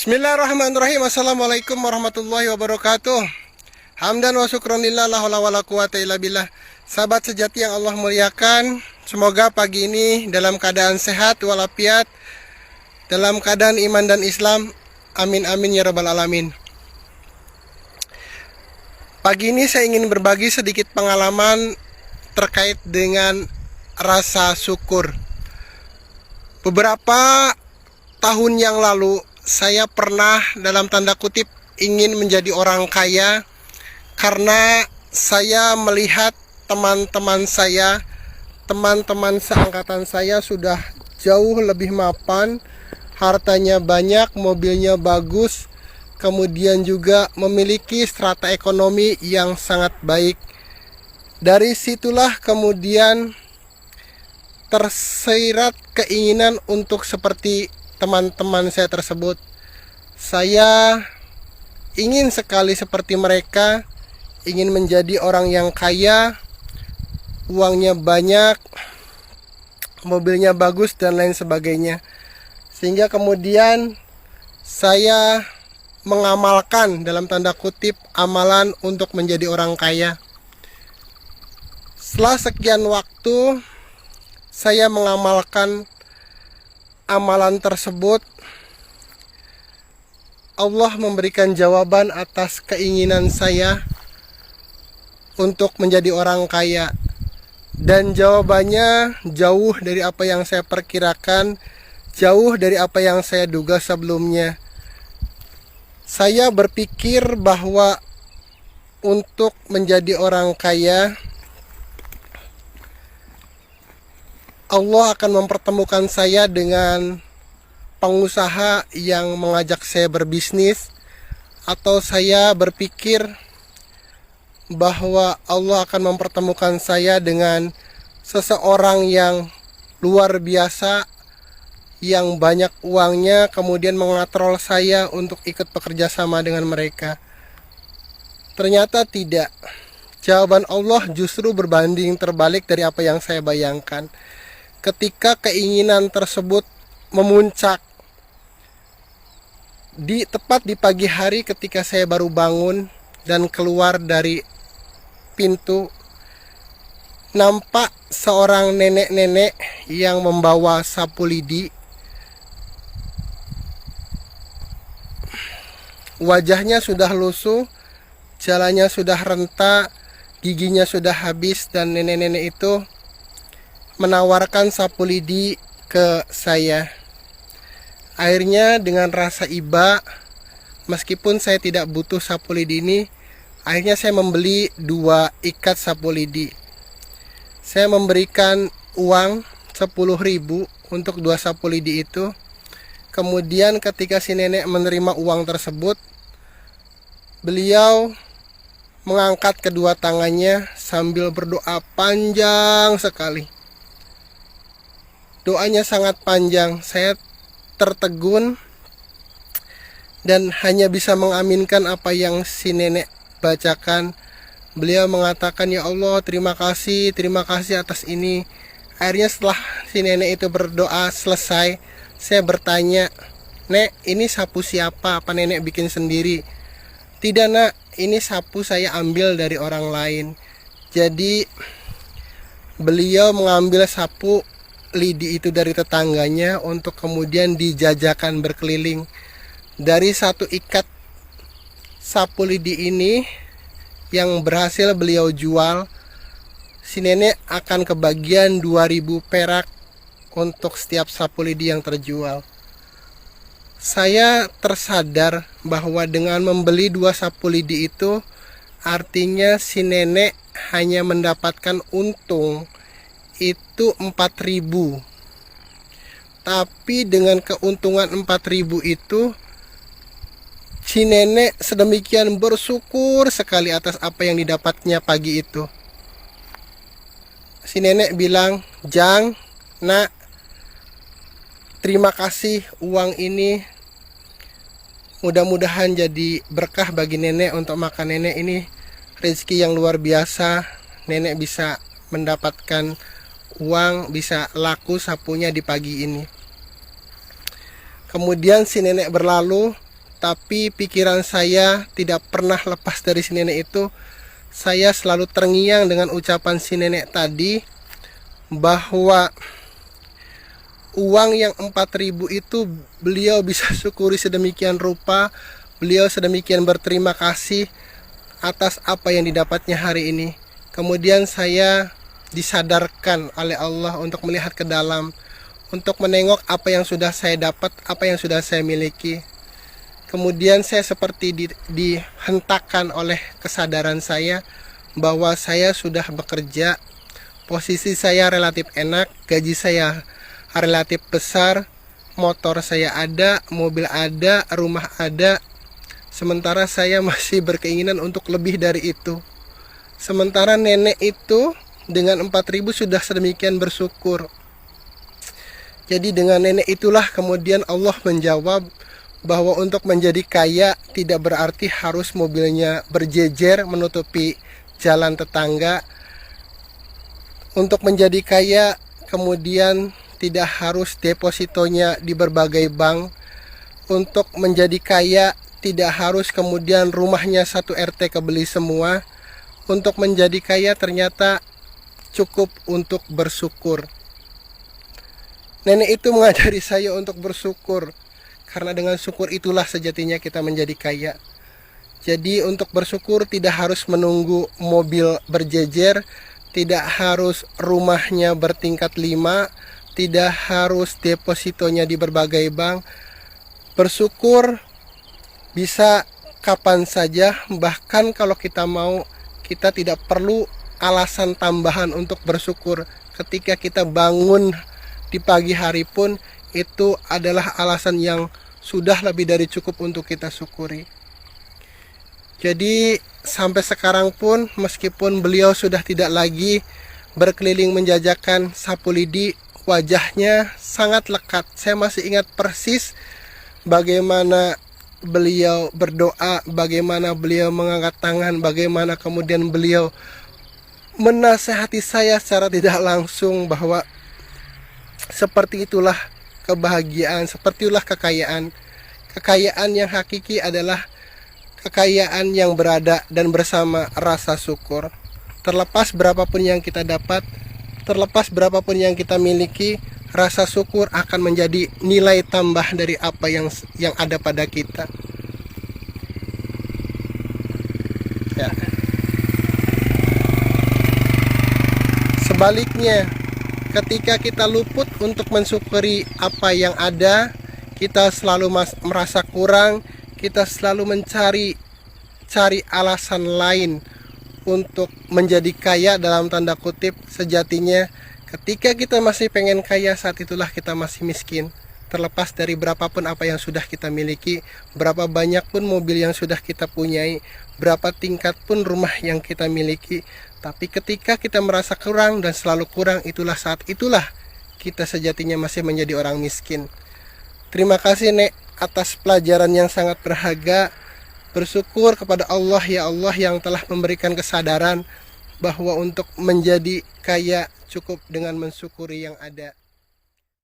Bismillahirrahmanirrahim. Assalamualaikum warahmatullahi wabarakatuh. Hamdan wa syukran lillah, la haula wala quwata illa billah. Sahabat sejati yang Allah muliakan, semoga pagi ini dalam keadaan sehat walafiat, dalam keadaan iman dan Islam. Amin amin ya rabbal alamin. Pagi ini saya ingin berbagi sedikit pengalaman terkait dengan rasa syukur. Beberapa tahun yang lalu saya pernah dalam tanda kutip ingin menjadi orang kaya karena saya melihat teman-teman seangkatan saya sudah jauh lebih mapan, hartanya banyak, mobilnya bagus, kemudian juga memiliki strata ekonomi yang sangat baik. Dari situlah kemudian tersirat keinginan untuk seperti teman-teman saya tersebut. Saya ingin sekali seperti mereka, ingin menjadi orang yang kaya, uangnya banyak, mobilnya bagus dan lain sebagainya. Sehingga kemudian saya mengamalkan dalam tanda kutip amalan untuk menjadi orang kaya. Setelah sekian waktu saya mengamalkan amalan tersebut, Allah memberikan jawaban atas keinginan saya untuk menjadi orang kaya. Dan jawabannya jauh dari apa yang saya perkirakan, jauh dari apa yang saya duga sebelumnya. Saya berpikir bahwa untuk menjadi orang kaya, Allah akan mempertemukan saya dengan pengusaha yang mengajak saya berbisnis, atau saya berpikir bahwa Allah akan mempertemukan saya dengan seseorang yang luar biasa, yang banyak uangnya, kemudian mengatrol saya untuk ikut bekerja sama dengan mereka. Ternyata tidak. Jawaban Allah justru berbanding terbalik dari apa yang saya bayangkan. Ketika keinginan tersebut memuncak, tepat di pagi hari ketika saya baru bangun dan keluar dari pintu, nampak seorang nenek-nenek yang membawa sapu lidi. Wajahnya sudah lusuh, jalannya sudah renta, giginya sudah habis, dan nenek-nenek itu menawarkan sapu lidi ke saya. Akhirnya dengan rasa iba, meskipun saya tidak butuh sapu lidi ini, akhirnya saya membeli 2 ikat sapu lidi. Saya memberikan uang 10.000 untuk 2 sapu lidi itu. Kemudian ketika si nenek menerima uang tersebut, beliau mengangkat kedua tangannya sambil berdoa panjang sekali. Doanya sangat panjang. Saya tertegun dan hanya bisa mengaminkan apa yang si nenek bacakan. Beliau mengatakan, "Ya Allah, terima kasih atas ini." Akhirnya setelah si nenek itu berdoa selesai, saya bertanya, "Nek, ini sapu siapa? Apa nenek bikin sendiri?" "Tidak, Nak, ini sapu saya ambil dari orang lain." Jadi beliau mengambil sapu lidi itu dari tetangganya untuk kemudian dijajakan berkeliling. Dari 1 ikat sapu lidi ini yang berhasil beliau jual, si nenek akan kebagian 2.000 perak untuk setiap sapu lidi yang terjual. Saya tersadar bahwa dengan membeli 2 sapu lidi itu, artinya si nenek hanya mendapatkan untung itu 4.000. Tapi dengan keuntungan 4.000 itu, si nenek sedemikian bersyukur sekali atas apa yang didapatnya pagi itu. Si nenek bilang, "Jang, Nak, terima kasih, uang ini mudah-mudahan jadi berkah bagi nenek untuk makan nenek. Ini rezeki yang luar biasa. Nenek bisa mendapatkan uang, bisa laku sapunya di pagi ini." Kemudian si nenek berlalu, Tapi pikiran saya tidak pernah lepas dari si nenek itu. Saya selalu terngiang dengan ucapan si nenek tadi, bahwa uang yang 4.000 itu beliau bisa syukuri sedemikian rupa. Beliau sedemikian berterima kasih atas apa yang didapatnya hari ini. Kemudian saya disadarkan oleh Allah untuk melihat ke dalam, untuk menengok apa yang sudah saya dapat, apa yang sudah saya miliki. Kemudian saya seperti dihentakkan oleh kesadaran saya bahwa saya sudah bekerja, posisi saya relatif enak, gaji saya relatif besar, motor saya ada, mobil ada, rumah ada. Sementara saya masih berkeinginan untuk lebih dari itu. Sementara nenek itu dengan 4.000 sudah sedemikian bersyukur. Jadi dengan nenek itulah kemudian Allah menjawab bahwa untuk menjadi kaya tidak berarti harus mobilnya berjejer menutupi jalan tetangga. Untuk menjadi kaya kemudian tidak harus depositonya di berbagai bank. Untuk menjadi kaya tidak harus kemudian rumahnya satu RT kebeli semua. Untuk menjadi kaya ternyata cukup untuk bersyukur. Nenek itu mengajari saya untuk bersyukur, karena dengan syukur itulah sejatinya kita menjadi kaya. Jadi untuk bersyukur tidak harus menunggu mobil berjejer, tidak harus rumahnya bertingkat 5, tidak harus depositonya di berbagai bank. Bersyukur bisa kapan saja, bahkan kalau kita mau, kita tidak perlu alasan tambahan untuk bersyukur. Ketika kita bangun di pagi hari pun, itu adalah alasan yang sudah lebih dari cukup untuk kita syukuri. Jadi sampai sekarang pun, meskipun beliau sudah tidak lagi berkeliling menjajakan sapu lidi, wajahnya sangat lekat. Saya masih ingat persis bagaimana beliau berdoa, bagaimana beliau mengangkat tangan, bagaimana kemudian beliau menasehati saya secara tidak langsung bahwa seperti itulah kebahagiaan, seperti itulah kekayaan. Kekayaan yang hakiki adalah kekayaan yang berada dan bersama rasa syukur. Terlepas berapapun yang kita dapat, terlepas berapapun yang kita miliki, rasa syukur akan menjadi nilai tambah dari apa yang ada pada kita. Ya. Sebaliknya, ketika kita luput untuk mensyukuri apa yang ada, kita selalu merasa kurang, kita selalu mencari alasan lain untuk menjadi kaya dalam tanda kutip. Sejatinya ketika kita masih pengen kaya, saat itulah kita masih miskin. Terlepas dari berapapun apa yang sudah kita miliki, berapa banyak pun mobil yang sudah kita punyai, berapa tingkat pun rumah yang kita miliki, tapi ketika kita merasa kurang dan selalu kurang, saat itulah kita sejatinya masih menjadi orang miskin. Terima kasih Nek atas pelajaran yang sangat berharga. Bersyukur kepada Allah, ya Allah, yang telah memberikan kesadaran bahwa untuk menjadi kaya cukup dengan mensyukuri yang ada.